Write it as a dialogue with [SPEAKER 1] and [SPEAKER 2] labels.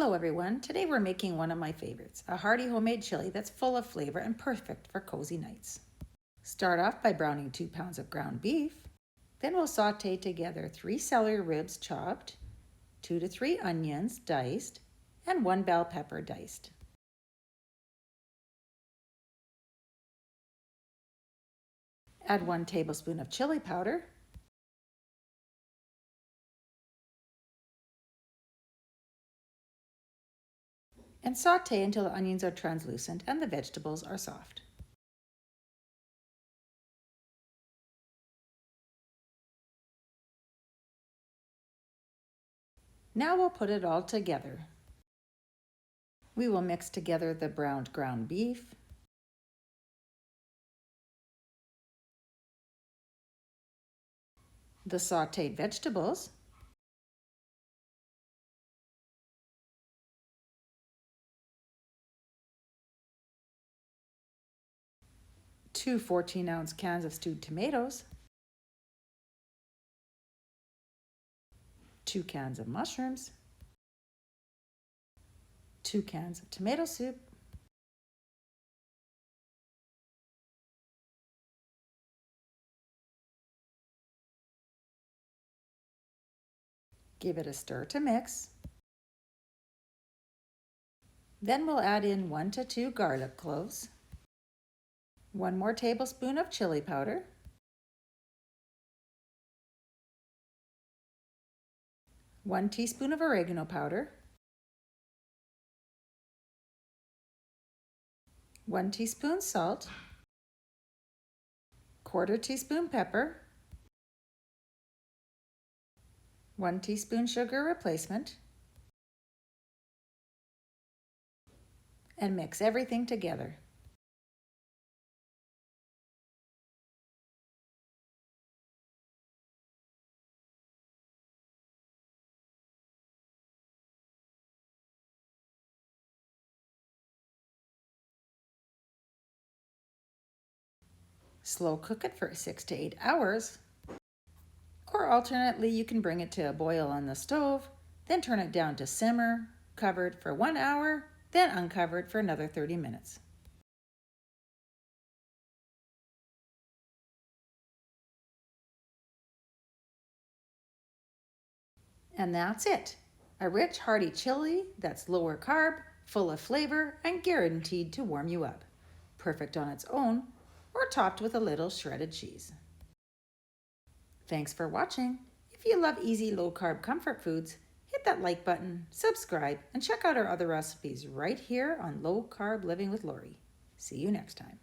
[SPEAKER 1] Hello everyone, today we're making one of my favorites, a hearty homemade chili that's full of flavor and perfect for cozy nights. Start off by browning 2 pounds of ground beef. Then we'll saute together 3 celery ribs chopped, 2 to 3 onions diced, and 1 bell pepper diced. Add 1 tablespoon of chili powder, and saute until the onions are translucent and the vegetables are soft. Now we'll put it all together. We will mix together the browned ground beef, the sauteed vegetables, two 14-ounce cans of stewed tomatoes, 2 cans of mushrooms, 2 cans of tomato soup, give it a stir to mix. Then we'll add in 1 to 2 garlic cloves, 1 more tablespoon of chili powder, 1 teaspoon of oregano powder, 1 teaspoon salt, 1/4 teaspoon pepper, 1 teaspoon sugar replacement, and mix everything together. Slow cook it for 6 to 8 hours, or alternately you can bring it to a boil on the stove, then turn it down to simmer, covered for 1 hour, then uncovered for another 30 minutes. And that's it, a rich hearty chili that's lower carb, full of flavor, and guaranteed to warm you up. Perfect on its own, or topped with a little shredded cheese. Thanks for watching. If you love easy low-carb comfort foods, hit that like button, subscribe, and check out our other recipes right here on Low Carb Living with Lori. See you next time.